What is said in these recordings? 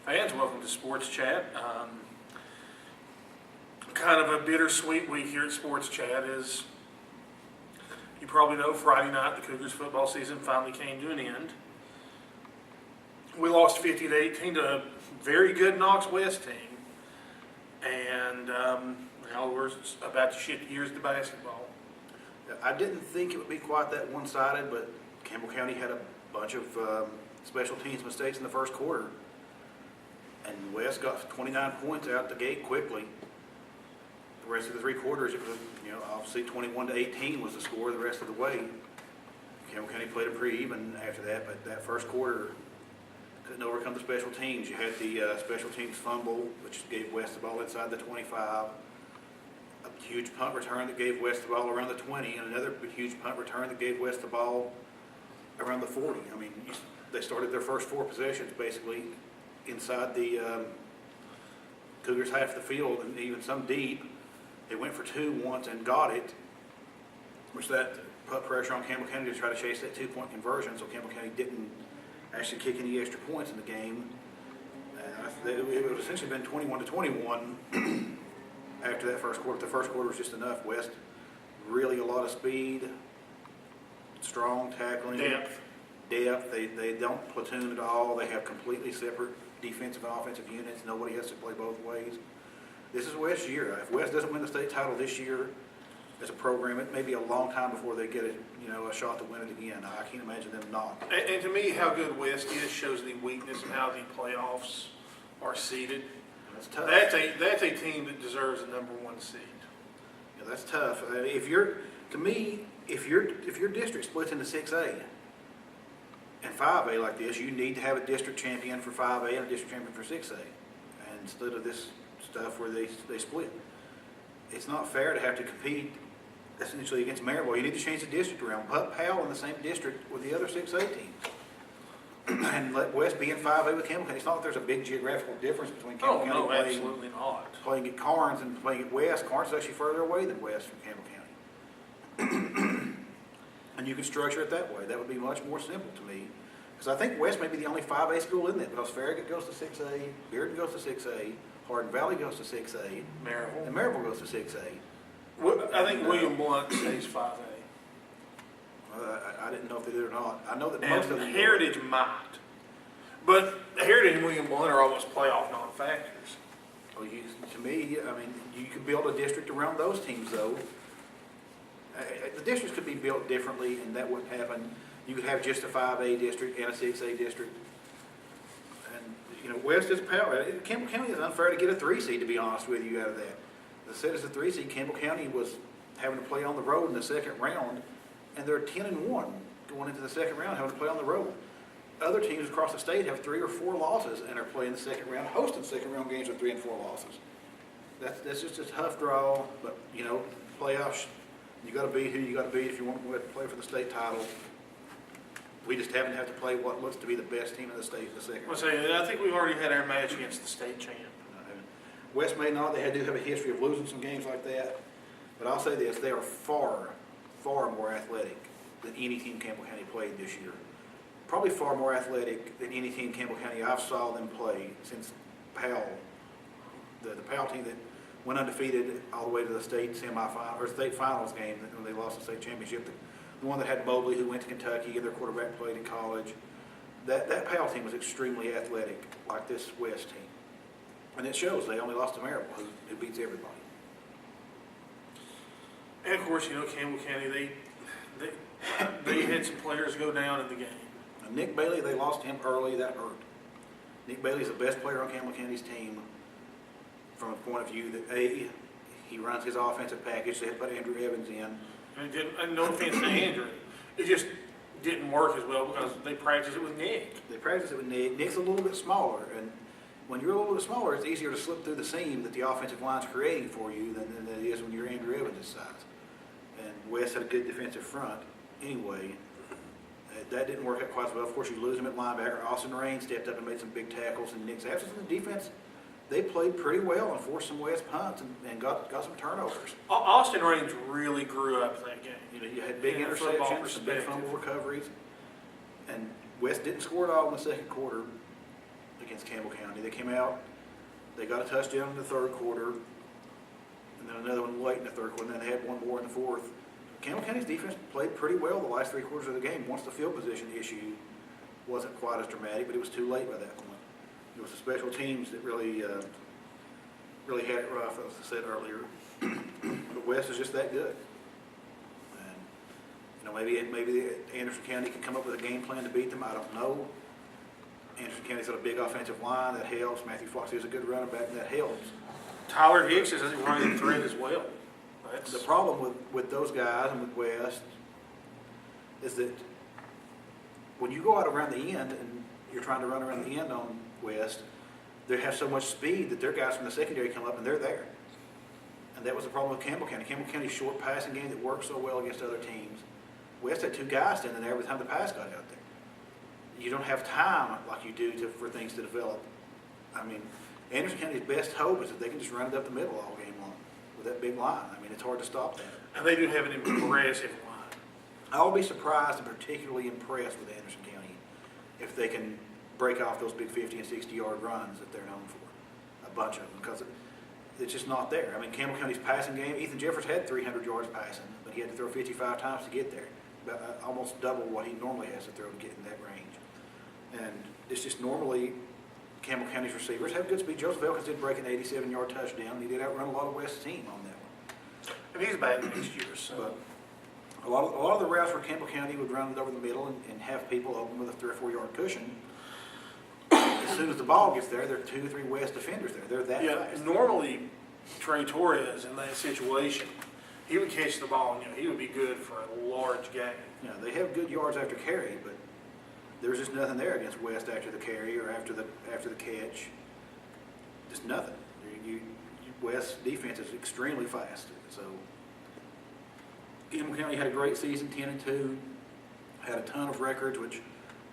Fans, welcome to Sports Chat. Kind of a bittersweet week here at Sports Chat. As you probably know, Friday night the Cougars football season finally came to an end. We lost 50-18 to a very good Knox West team, and now we're about to shift gears to basketball. I didn't think it would be quite that one-sided, but Campbell County had a bunch of special teams mistakes in the first quarter. And West got 29 points out the gate quickly. The rest of the three quarters, it was, obviously 21-18 was the score the rest of the way. Campbell County played it pretty even after that, but that first quarter couldn't overcome the special teams. You had the special teams fumble, which gave West the ball inside the 25. A huge punt return that gave West the ball around the 20, and another huge punt return that gave West the ball around the 40. I mean, they started their first four possessions basically inside the Cougars half the field, and even some deep. They went for two once and got it, which that put pressure on Campbell County to try to chase that two-point conversion, so Campbell County didn't actually kick any extra points in the game. It would essentially been 21-21 after that first quarter. The first quarter was just enough. West, really a lot of speed, strong tackling. Depth. They don't platoon at all. They have completely separate defensive and offensive units. Nobody has to play both ways. This is West's year. If West doesn't win the state title this year as a program, it may be a long time before they get a shot to win it again. I can't imagine them not. And to me, how good West is shows the weakness in how the playoffs are seeded. That's tough. That's a team that deserves the number one seed. Yeah, that's tough. If your district splits into 6A and 5A like this, you need to have a district champion for 5A and a district champion for 6A, and instead of this stuff where they split. It's not fair to have to compete essentially against Maryville. You need to change the district around. Put Powell in the same district with the other 6A teams. And let West be in 5A with Campbell County. It's not that there's a big geographical difference between Campbell County absolutely not. playing at Carnes and playing at West. Carnes is actually further away than West from Campbell County. And you can structure it that way. That would be much more simple to me. Because I think West may be the only 5A school in that, because Farragut goes to 6A, Bearden goes to 6A, Hardin Valley goes to 6A, Maryville. and Maryville goes to 6A. I think William Blunt stays 5A. I didn't know if they did or not. I know that And most of them Heritage might. But Heritage and William Blunt are almost playoff non-factors. Well, to me, I mean, you could build a district around those teams, though. The districts could be built differently, and that wouldn't happen. You could have just a 5A district and a 6A district. And, West is power. Campbell County is unfair to get a 3 seed, to be honest with you, out of that. The set as a 3 seed, Campbell County was having to play on the road in the second round, and they're 10-1 going into the second round, having to play on the road. Other teams across the state have 3 or 4 losses and are playing the second round, hosting second round games with 3 and 4 losses. That's just a tough draw, but playoffs, you got to beat who you got to beat if you want to play for the state title. We just happen to have to play what looks to be the best team in the state in the second round. I think we've already had our match against the state champ. West may not. They do have a history of losing some games like that. But I'll say this, they are far, far more athletic than any team Campbell County played this year. Probably far more athletic than any team Campbell County I've saw them play since Powell. The Powell team that went undefeated all the way to the state semifinal or state finals game when they lost the state championship. The one that had Mobley, who went to Kentucky, and their quarterback played in college. That Powell team was extremely athletic, like this West team. And it shows. They only lost to Maryville, who beats everybody. And of course, Campbell County, they had some players go down in the game. Now, Nick Bailey, they lost him early. That hurt. Nick Bailey's the best player on Campbell County's team from a point of view that, he runs his offensive package. They had to put Andrew Evans in. And no offense to Andrew, it just didn't work as well because they practiced it with Nick. They practice it with Nick. Nick's a little bit smaller, and when you're a little bit smaller, it's easier to slip through the seam that the offensive line's creating for you than it is when you're Andrew Evans' size. And West had a good defensive front anyway. That didn't work out quite as well. Of course, you lose him at linebacker. Austin Rain stepped up and made some big tackles, and Nick's absence in the defense, they played pretty well and forced some West punts and got some turnovers. Austin Raines really grew up that game. You had big interceptions, some big fumble recoveries, and West didn't score at all in the second quarter. against Campbell County. They came out, they got a touchdown in the third quarter, and then another one late in the third quarter, and then they had one more in the fourth. Campbell County's defense played pretty well the last 3 quarters of the game. Once the field position issue wasn't quite as dramatic, but it was too late by that point. It was the special teams that really had it rough, as I said earlier. But West is just that good. And maybe Anderson County can come up with a game plan to beat them. I don't know. Anderson County's got a big offensive line that helps. Matthew Fox is a good running back, and that helps. Tyler Hicks is running the thread as well. The problem with those guys and with West is that when you go out around the end and you're trying to run around the end on West, they have so much speed that their guys from the secondary come up and they're there. And that was the problem with Campbell County. Campbell County's short passing game that works so well against other teams. West had 2 guys standing there every time the pass got out there. You don't have time like you do for things to develop. I mean, Anderson County's best hope is that they can just run it up the middle all game long with that big line. I mean, it's hard to stop that. And they do have an impressive line. I'll be surprised and particularly impressed with Anderson County if they can break off those big 50 and 60-yard runs that they're known for. A bunch of them, because it's just not there. I mean, Campbell County's passing game, Ethan Jeffers had 300 yards passing, but he had to throw 55 times to get there. Almost double what he normally has to throw to get in that range. And it's just normally Campbell County's receivers have good speed. Joseph Elkins did break an 87-yard touchdown. He did outrun a lot of West's team on that one. And he's back next year, so. But a lot of the routes where Campbell County would run it over the middle and have people open with a 3 or 4 yard cushion. As soon as the ball gets there, there are 2 or 3 West defenders there. They're that fast. Normally, Trey Torres in that situation, he would catch the ball and he would be good for a large game. You know, they have good yards after carry, but there's just nothing there against West after the carry or after the catch. Just nothing. West's defense is extremely fast. So Campbell County had a great season, 10-2, had a ton of records, which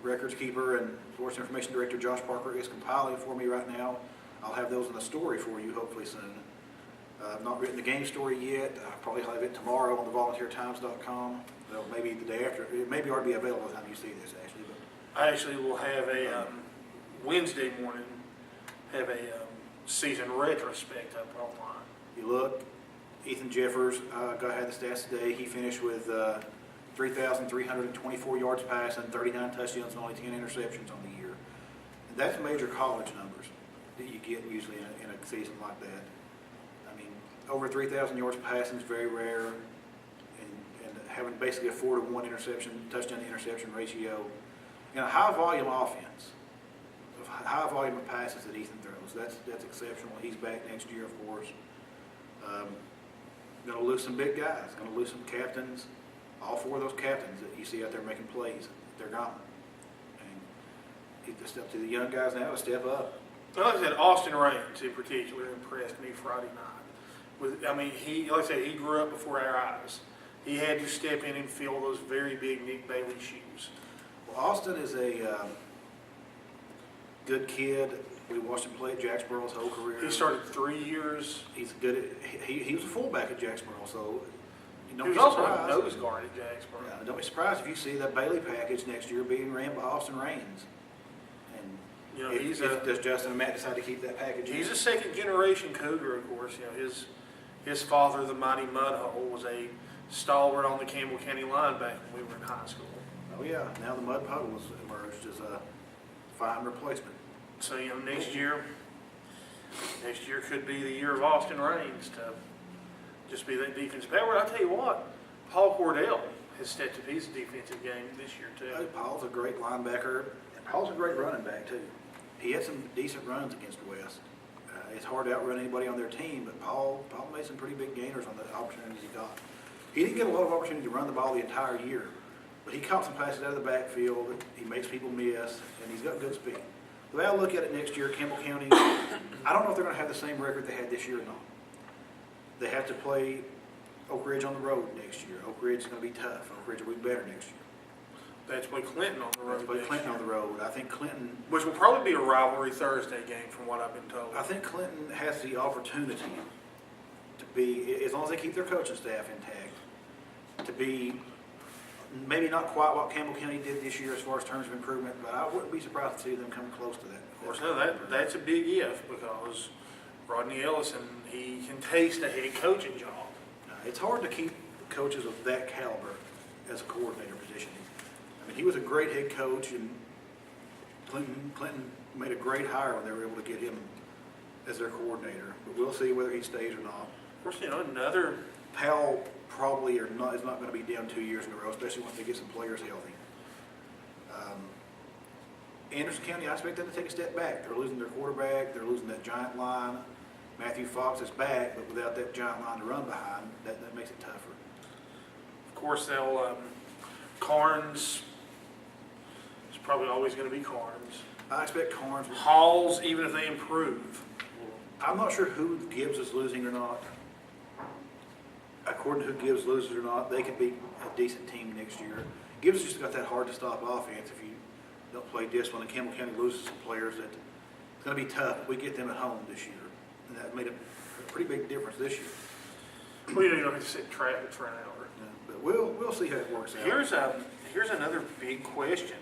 records keeper and sports information director Josh Parker is compiling for me right now. I'll have those in a story for you hopefully soon. I've not written the game story yet. I'll probably have it tomorrow on thevolunteertimes.com. Well, maybe the day after. It maybe already be available by the time you see this, actually. But I actually will have a Wednesday morning, have a season retrospect up online. You look, Ethan Jeffers, had the stats today. He finished with 3,324 yards passing, 39 touchdowns, and only 10 interceptions on the year. And that's major college numbers that you get usually in a season like that. I mean, over 3,000 yards passing is very rare, and having basically a 4-to-1 touchdown to interception ratio. In a high volume offense, high volume of passes that Ethan throws, that's exceptional. He's back next year, of course. Going to lose some big guys. Going to lose some captains. All 4 of those captains that you see out there making plays, they're gone. And it's up to the young guys now to step up. Like I said, Austin Raines in particular impressed me Friday night. He grew up before our eyes. He had to step in and fill those very big Nick Bailey shoes. Well, Austin is a good kid. We watched him play at Jacksboro his whole career. He started 3 years. He's good at, he was a fullback at Jacksboro, so He was also a nose guard at Jacksboro. Yeah, don't be surprised if you see that Bailey package next year being ran by Austin Raines. And does Justin and Matt decide to keep that package? He's a second-generation Cougar, of course. His father, the mighty Mudhole, was a stalwart on the Campbell County line back when we were in high school. Oh yeah, now the Mudhole has emerged as a fine replacement. So next year could be the year of Austin Raines to just be that defensive power. I'll tell you what, Paul Cordell has stepped up his defensive game this year too. Paul's a great linebacker, and Paul's a great running back too. He had some decent runs against West. It's hard to outrun anybody on their team, but Paul made some pretty big gainers on the opportunities he got. He didn't get a lot of opportunity to run the ball the entire year, but he caught some passes out of the backfield. He makes people miss, and he's got good speed. The way I look at it next year, Campbell County, I don't know if they're going to have the same record they had this year or not. They have to play Oak Ridge on the road next year. Oak Ridge is going to be tough. Oak Ridge will be better next year. They have to play Clinton on the road. They have to play Clinton on the road. I think Clinton, which will probably be a rivalry Thursday game from what I've been told. I think Clinton has the opportunity to be, as long as they keep their coaching staff intact, to be Maybe not quite what Campbell County did this year as far as terms of improvement, but I wouldn't be surprised to see them come close to that. Of course, no, that's a big if, because Rodney Ellison, he can taste a head coaching job. It's hard to keep coaches of that caliber as a coordinator position. I mean, he was a great head coach, and Clinton made a great hire when they were able to get him as their coordinator. But we'll see whether he stays or not. Of course, another. Powell probably is not going to be down 2 years in a row, especially once they get some players healthy. Anderson County, I expect them to take a step back. They're losing their quarterback. They're losing that giant line. Matthew Fox is back, but without that giant line to run behind, that makes it tougher. Of course, Carnes is probably always going to be Carnes. I expect Carnes. Halls, even if they improve. I'm not sure who Gibbs is losing or not. According to who Gibbs loses or not, they could be a decent team next year. Gibbs just got that hard to stop offense if you don't play discipline. And Campbell County loses some players that it's going to be tough. We get them at home this year, and that made a pretty big difference this year. Well, you don't have to sit in traffic for an hour. Yeah, but we'll see how it works out. Here's another big question,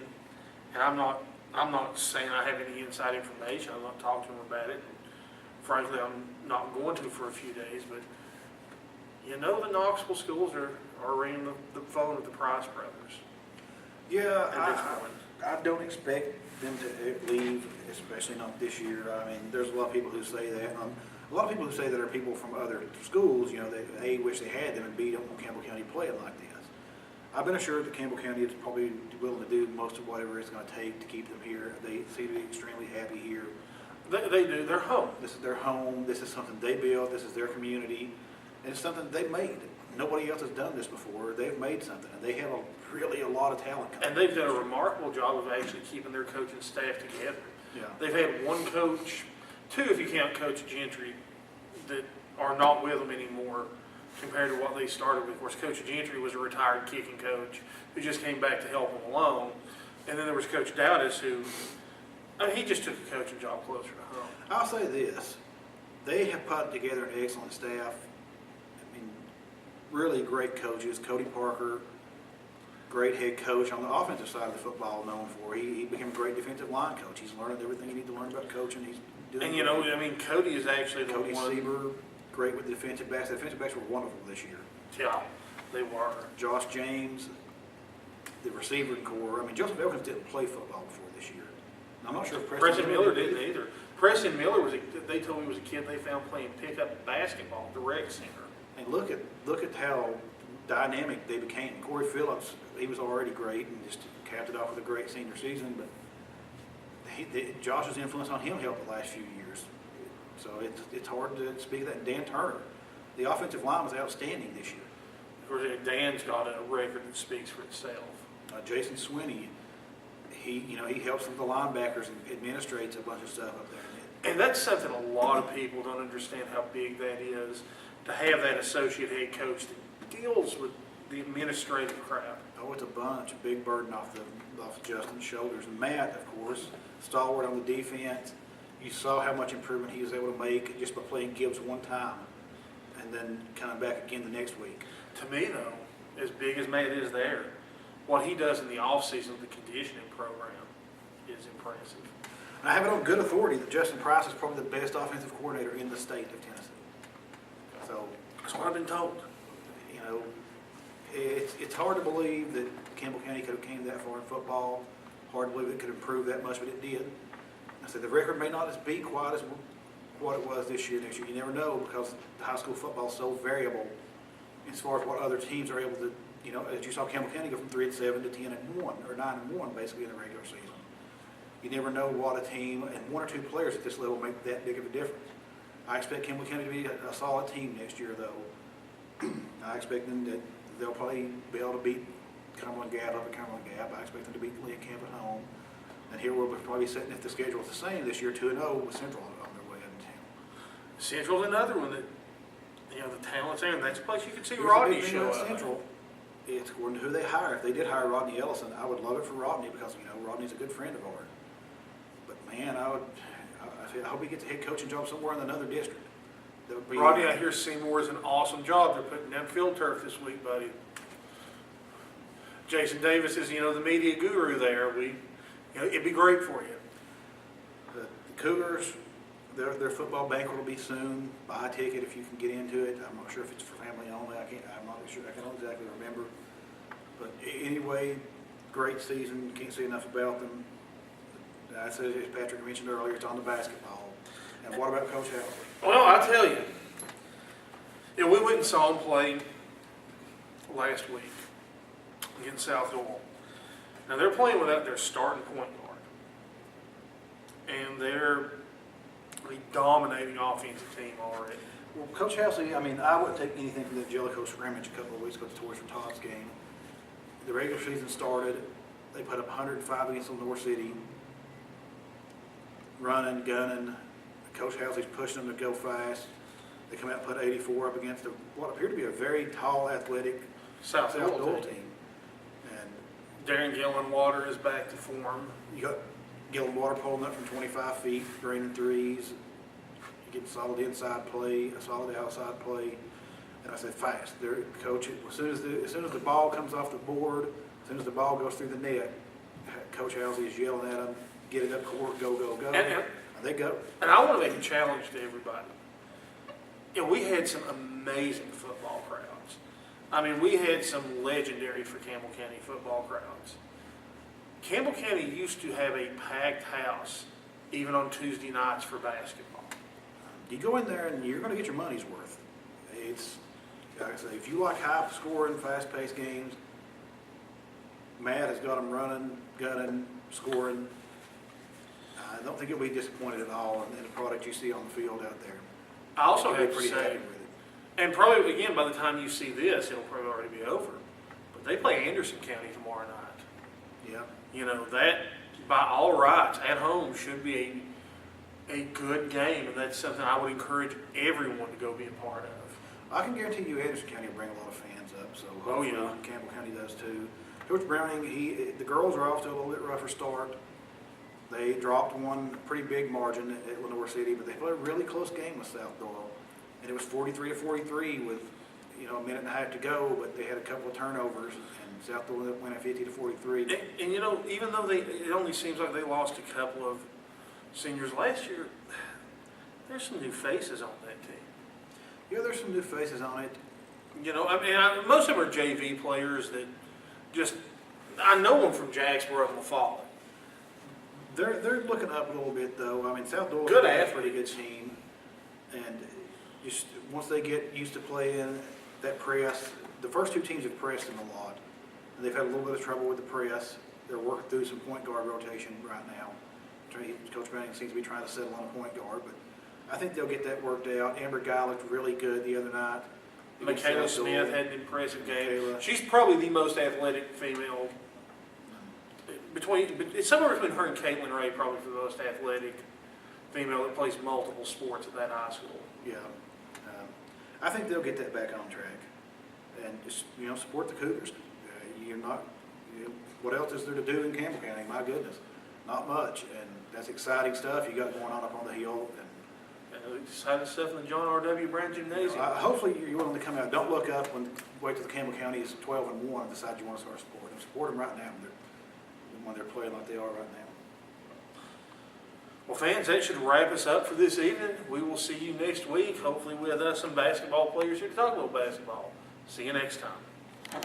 and I'm not saying I have any inside information. I'm not talking to him about it. Frankly, I'm not going to for a few days, but the Knoxville schools are ringing the phone with the Price brothers. Yeah, I don't expect them to leave, especially not this year. I mean, there's a lot of people who say that. A lot of people who say that are people from other schools, they A, wish they had them, and B, don't want Campbell County playing like this. I've been assured that Campbell County is probably willing to do most of whatever it's going to take to keep them here. They seem to be extremely happy here. They do. They're home. This is their home. This is something they built. This is their community. And it's something they made. Nobody else has done this before. They've made something, and they have really a lot of talent. And they've done a remarkable job of actually keeping their coaching staff together. Yeah. They've had one coach, two if you count Coach Gentry, that are not with them anymore compared to what they started with. Of course, Coach Gentry was a retired kicking coach who just came back to help them along. And then there was Coach Dowdis who, he just took a coaching job closer to home. I'll say this. They have put together an excellent staff. I mean, really great coaches. Cody Parker, great head coach on the offensive side of the football, known for. He became a great defensive line coach. He's learned everything you need to learn about coaching. He's doing Cody is actually Cody Seaver, great with the defensive backs. The defensive backs were wonderful this year. Yeah, they were. Josh James, the receiving core. I mean, Joseph Elkins didn't play football before this year. And I'm not sure if Preston Miller didn't either. Preston Miller they told me was a kid they found playing pickup basketball at the rec center. And look at how dynamic they became. Corey Phillips, he was already great and just capped it off with a great senior season, but Josh's influence on him helped the last few years. So it's hard to speak of that. Dan Turner, the offensive line was outstanding this year. Of course, Dan's got a record that speaks for itself. Jason Swinney, he helps with the linebackers and administrates a bunch of stuff up there. And that's something a lot of people don't understand how big that is, to have that associate head coach that deals with the administrative crap. Oh, it's a bunch, a big burden off Justin's shoulders. And Matt, of course, stalwart on the defense. You saw how much improvement he was able to make just by playing Gibbs one time and then coming back again the next week. To me, though, as big as Matt is there, what he does in the offseason with the conditioning program is impressive. And I have it on good authority that Justin Price is probably the best offensive coordinator in the state of Tennessee. So that's what I've been told. It's hard to believe that Campbell County could have came that far in football. Hard to believe it could improve that much, but it did. I said the record may not be quite as what it was this year, next year. You never know because high school football is so variable as far as what other teams are able to. As you saw Campbell County go from 3-7 to 10-1 or 9-1 basically in the regular season. You never know what a team and one or two players at this level make that big of a difference. I expect Campbell County to be a solid team next year, though. I expect them that they'll probably be able to beat Cumberland Gap up at Cumberland Gap. I expect them to beat Leah Camp at home. And here we'll probably sitting, if the schedule is the same this year, 2-0 with Central on their way into town. Central's another one that, the talent's there, and that's a place you can see Here's Rodney the big thing show about up. Central. It's according to who they hire. If they did hire Rodney Ellison, I would love it for Rodney because, Rodney's a good friend of ours. But, man, I hope he gets a head coaching job somewhere in another district. That would be, Rodney, I hear Seymour is an awesome job. They're putting down field turf this week, buddy. Jason Davis is, the media guru there. It'd be great for you. The Cougars, their football banquet will be soon. Buy a ticket if you can get into it. I'm not sure if it's for family only. I'm not sure. I can't exactly remember. But anyway, great season. Can't say enough about them. I said, as Patrick mentioned earlier, it's on the basketball. And what about Coach Howard? Well, I tell you, we went and saw them play last week against South Doyle. Now they're playing without their starting point guard, and they're a dominating offensive team already. Well, Coach Halsey, I wouldn't take anything from the Jellicoe scrimmage a couple of weeks ago, the Toys for Tots game. The regular season started. They put up 105 against Lenore City. Running, gunning. Coach Halsey's pushing them to go fast. They come out and put 84 up against what appeared to be a very tall, athletic South Doyle Doyle team. team. And Darren Gillenwater is back to form. you got Gillenwater pulling up from 25 feet, draining threes. You get solid inside play, a solid outside play. And I said fast. They're coaching. As soon as the ball comes off the board, as soon as the ball goes through the net, Coach Halsey is yelling at them, get it up court, go, go, go. And they go. And I want to make a challenge to everybody. We had some amazing football crowds. We had some legendary for Campbell County football crowds. Campbell County used to have a packed house, even on Tuesday nights for basketball. You go in there and you're going to get your money's worth. It's, like I say, if you like high-scoring, fast-paced games, Matt has got them running, gunning, scoring. I don't think you'll be disappointed at all in the product you see on the field out there. I also You'll have be to pretty say, happy with it. and probably, again, by the time you see this, it'll probably already be over. But they play Anderson County tomorrow night. Yeah. That, by all rights, at home should be a good game, and that's something I would encourage everyone to go be a part of. I can guarantee you Anderson County will bring a lot of fans up, so Oh, hopefully yeah. Campbell County does too. George Browning, the girls are off to a little bit rougher start. They dropped one pretty big margin at Lenore City, but they played a really close game with South Doyle. And it was 43-43 with, a minute and a half to go, but they had a couple of turnovers, and South Doyle went at 50-43. And even though it only seems like they lost a couple of seniors last year, there's some new faces on that team. Yeah, there's some new faces on it. Most of them are JV players that I know them from Jacksboro and McFarland. They're looking up a little bit, though. South Doyle Good is a athlete. pretty good team, and just once they get used to playing that press, the first two teams have pressed them a lot, and they've had a little bit of trouble with the press. They're working through some point guard rotation right now. Coach Manning seems to be trying to settle on a point guard, but I think they'll get that worked out. Amber Guy looked really good the other night. Michaela Smith had an impressive game. Michaela. She's probably the most athletic female. It's somewhere between her and Caitlin Ray, probably the most athletic female that plays multiple sports at that high school. Yeah. I think they'll get that back on track. And just, support the Cougars. What else is there to do in Campbell County? My goodness. Not much. And that's exciting stuff you got going on up on the hill. And Exciting stuff in the John R.W. Brown Gymnasium. hopefully you're willing to come out. Don't look up wait till the Campbell County is 12-1 and decide you want to start supporting them. Support them right now when they're playing like they are right now. Well, fans, that should wrap us up for this evening. We will see you next week, hopefully with some basketball players here to talk about basketball. See you next time.